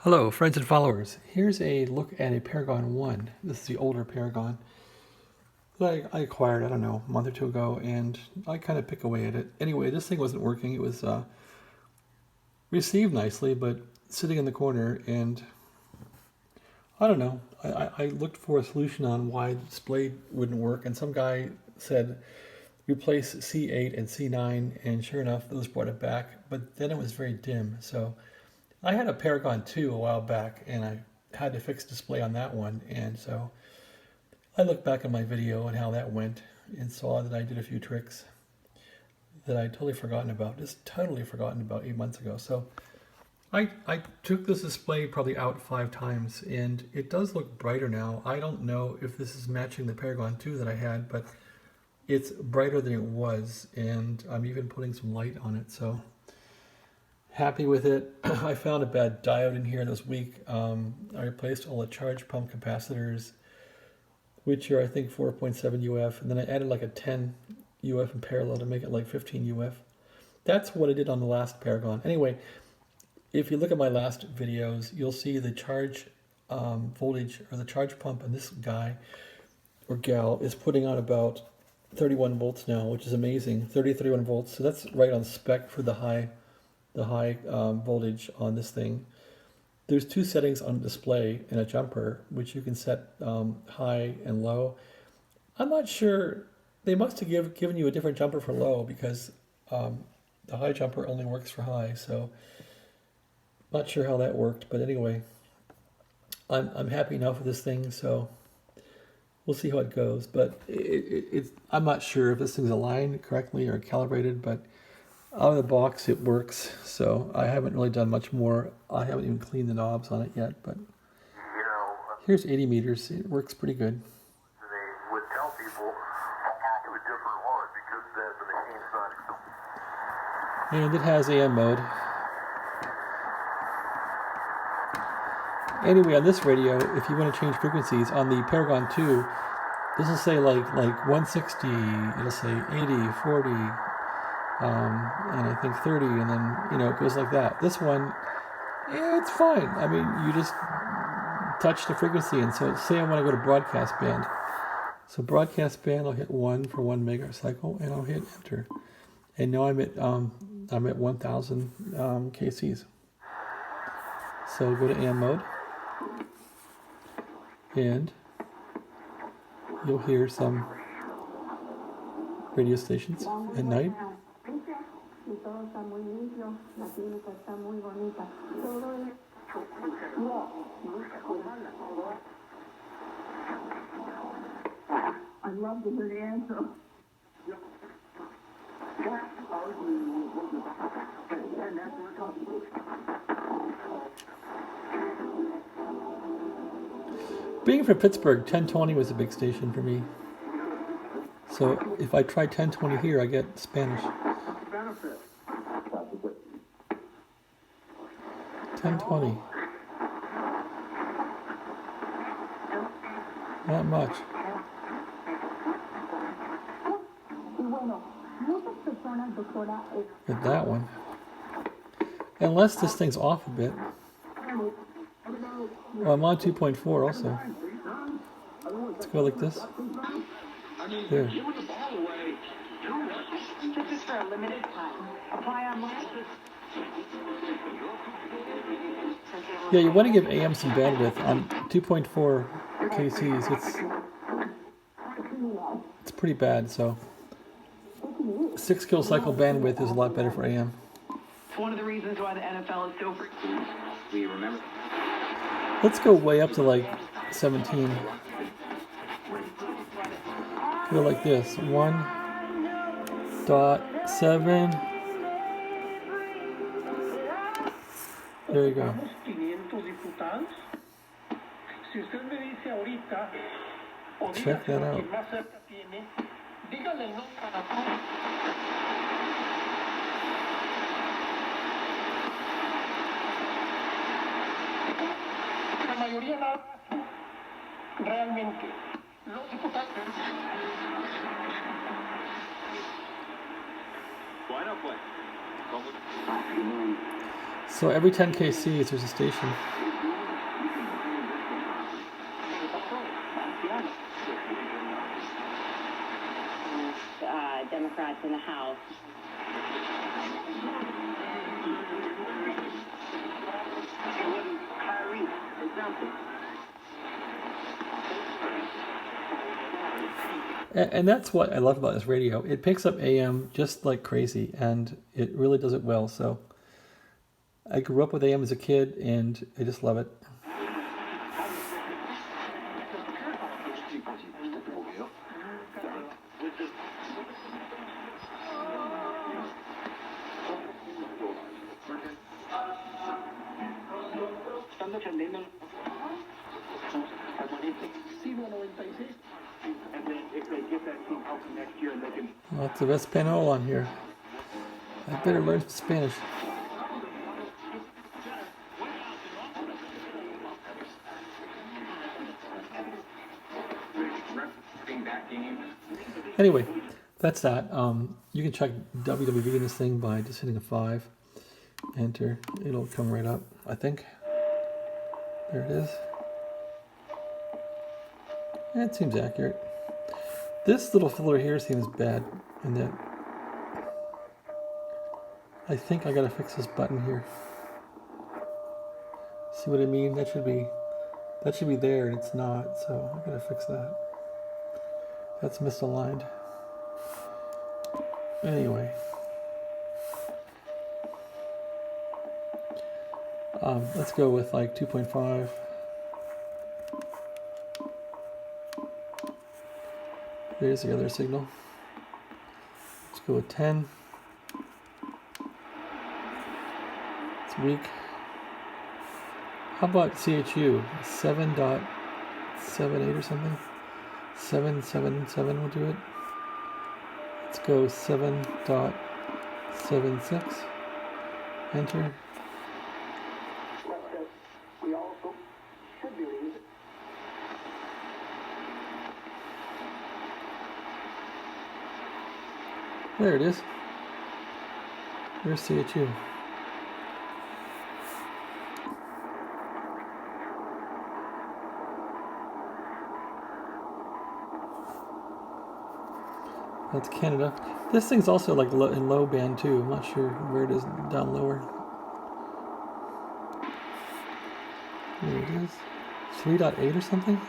Hello, friends and followers. Here's a look at a Paragon I. This is the older Paragon that I acquired, I don't know, a month or two ago, and I kind of pick away at it. Anyway, this thing wasn't working. It was received nicely, but sitting in the corner, and I don't know. I looked for a solution on why the display wouldn't work, and some guy said replace C8 and C9, and sure enough, those brought it back, but then it was very dim, so I had a Paragon II a while back, and I had to fix display on that one, and so I looked back at my video and how that went and saw that I did a few tricks that I'd totally forgotten about, just totally forgotten about 8 months ago. So I took this display probably out 5 times, and it does look brighter now. I don't know if this is matching the Paragon II that I had, but it's brighter than it was, and I'm even putting some light on it, so happy with it. I found a bad diode in here this week. I replaced all the charge pump capacitors, which are I think 4.7 UF, and then I added like a 10 UF in parallel to make it like 15 UF. That's what I did on the last Paragon. Anyway, if you look at my last videos, you'll see the charge voltage, or the charge pump on this guy or gal is putting out about 31 volts now, which is amazing. 31 volts, so that's right on spec for the high voltage on this thing. There's 2 settings on display in a jumper, which you can set high and low. I'm not sure, they must have given you a different jumper for low, because the high jumper only works for high, so not sure how that worked, but anyway, I'm happy enough with this thing, so we'll see how it goes. But I'm not sure if this thing's aligned correctly or calibrated, but out of the box it works, so I haven't really done much more. I haven't even cleaned the knobs on it yet, but here's 80 meters. It works pretty good. They would tell people to a different one because the machine's not. And it has AM mode. Anyway, on this radio, if you want to change frequencies on the Paragon II, this will say like 160, it'll say 80, 40, and I think 30, and then, it goes like that. This one, yeah, it's fine. I mean, you just touch the frequency, and so say I want to go to broadcast band. So broadcast band, I'll hit 1 for 1 megacycle, and I'll hit enter. And now I'm at 1,000 kcs. So go to AM mode, and you'll hear some radio stations at night. I love the good answer. Being from Pittsburgh, 1020 was a big station for me. So if I try 1020 here, I get Spanish. 1020. Not much. But that one. Unless this thing's off a bit. Well, I'm on 2.4 also. Let's go like this. There. This is for a limited time. Apply online. Yeah, you want to give AM some bandwidth on 2.4 kcs. It's pretty bad, so 6 kilocycle bandwidth is a lot better for AM. It's one of the reasons why the NFL is so free. Do you remember? Let's go way up to like 17. Go like this. 1.7. There you go. Check that out. So every 10 kcs there's a station. And that's what I love about this radio. It picks up AM just like crazy, and it really does it well. So I grew up with AM as a kid, and I just love it. Lots of Espanol on here. I better learn some Spanish. Anyway, that's that. You can check WWV in this thing by just hitting a 5. Enter. It'll come right up, I think. There it is. That seems accurate. This little filler here seems bad, and that I think I gotta fix this button here. See what I mean? That should be there, and it's not. So I gotta fix that. That's misaligned. Anyway, let's go with like 2.5. There's the other signal. Let's go with 10. It's weak. How about CHU? 7.78 or something? 777 will do it. Let's go 7.76. Enter. We also should believe There it is. There's CHU. That's Canada. This thing's also like in low band too. I'm not sure where it is down lower. There it is. 3.8 or something?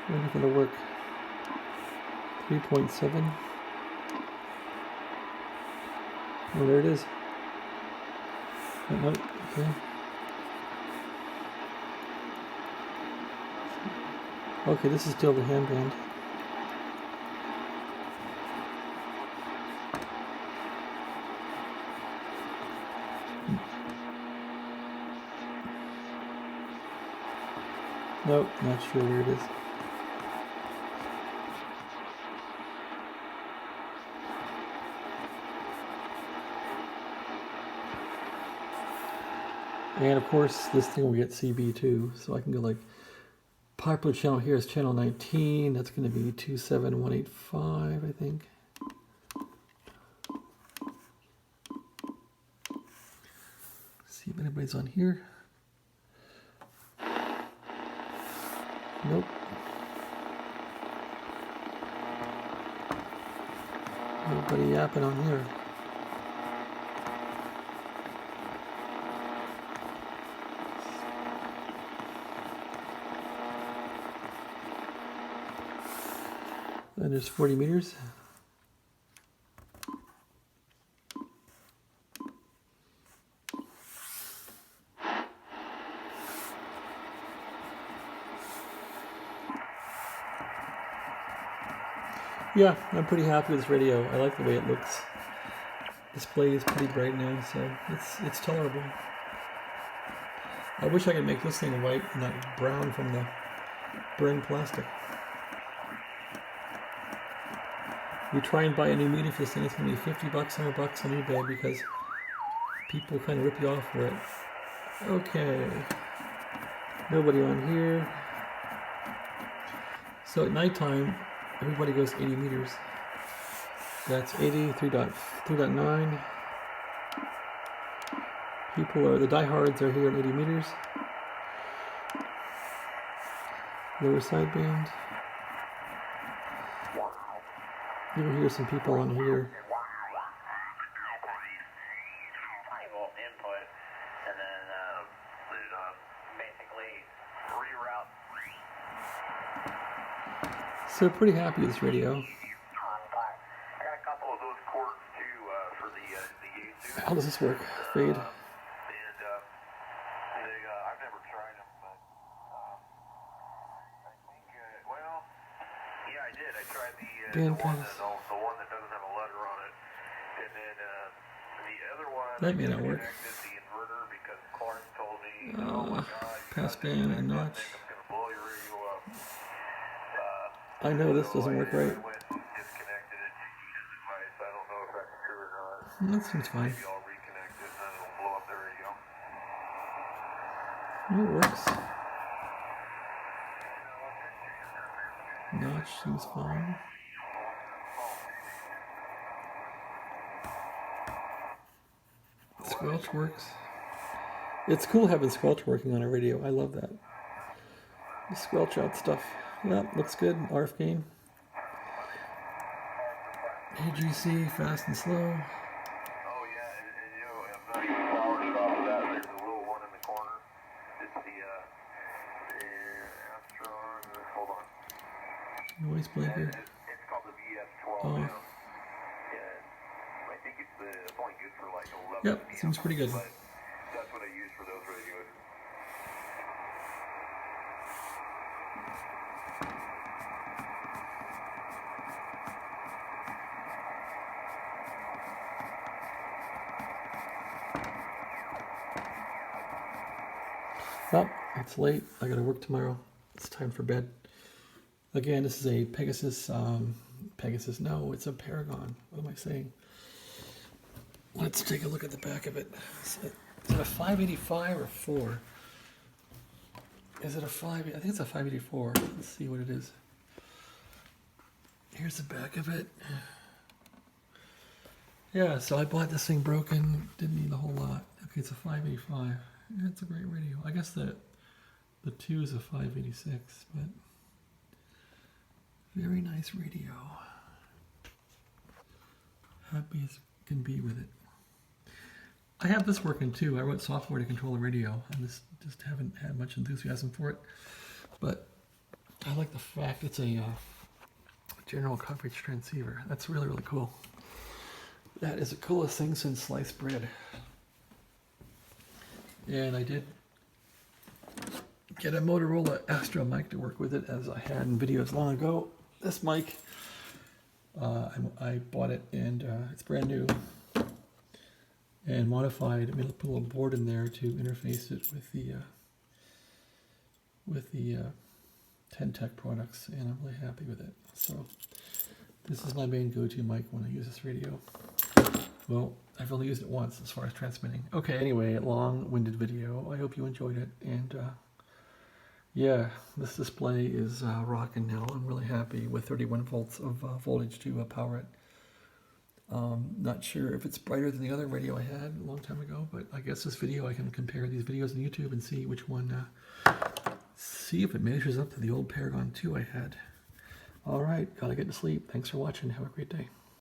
I wonder if it'll work. 3.7. Oh, there it is. Oh, no, okay. Okay, this is still the hand band. Nope, not sure where it is. And of course, this thing will get CB too, so I can go like popular channel here is channel 19. That's going to be 27185, I think. See if anybody's on here. Nope. Nobody yapping on here. And there's 40 meters. Yeah, I'm pretty happy with this radio. I like the way it looks. Display is pretty bright now, so it's tolerable. I wish I could make this thing white and not brown from the burned plastic. You try and buy a new meter for this thing, it's going to be $50, $100 on eBay because people kind of rip you off for it. Okay. Nobody on here. So at nighttime, everybody goes 80 meters. That's 80, 3.9. People are, the diehards are here at 80 meters. Lower sideband. You can hear some people on here. that basically reroute. So pretty happy with this radio. I got a couple of those cords too for the Yaesu. How does this work? Fade. I've never tried them, but I think well, yeah, I did. I tried the one that doesn't have a letter on it, and then the other one. That may not work. Connected the inverter because Clark told me, oh my God, Passband and notch. I'm gonna blow your radio up. I know this doesn't work right. I went and disconnected it to his device. I don't know if that's true or not. That seems fine. Maybe I'll reconnect it and then it'll blow up the radio. It works. Notch seems fine. Squelch works. It's cool having squelch working on a radio. I love that. The squelch out stuff. Yeah, looks good. RF gain. AGC, fast and slow. Oh yeah, and you know, I'm not even powered off of that. There's a little one in the corner. It's the Astron. Hold on. Noise blanker. It's called the VS12. Oh. And I think it's only good for like 11. Yep, seems pretty good. But that's what I use for those radios. Well, it's late. I gotta work tomorrow. It's time for bed. Again, this is a Pegasus. No, it's a Paragon. What am I saying? Let's take a look at the back of it. Is it a 585 or 4? Is it a 5? I think it's a 584. Let's see what it is. Here's the back of it. Yeah, so I bought this thing broken. Didn't need a whole lot. Okay, it's a 585. Yeah, it's a great radio. I guess the 2 is a 586, but very nice radio. Happy as can be with it. I have this working too. I wrote software to control the radio. I just haven't had much enthusiasm for it, but I like the fact it's a general coverage transceiver. That's really, really cool. That is the coolest thing since sliced bread. And I did get a Motorola Astro mic to work with it, as I had in videos long ago. This mic, I bought it, and it's brand new and modified. I mean, I put a little board in there to interface it with the 10 Tech products, and I'm really happy with it. So this is my main go-to mic when I use this radio. Well, I've only used it once as far as transmitting. Okay, anyway, long-winded video. I hope you enjoyed it. And yeah, this display is rocking now. I'm really happy with 31 volts of voltage to power it. Not sure if it's brighter than the other radio I had a long time ago, but I guess this video, I can compare these videos on YouTube and see which one, see if it measures up to the old Paragon II I had. All right, gotta get to sleep. Thanks for watching. Have a great day.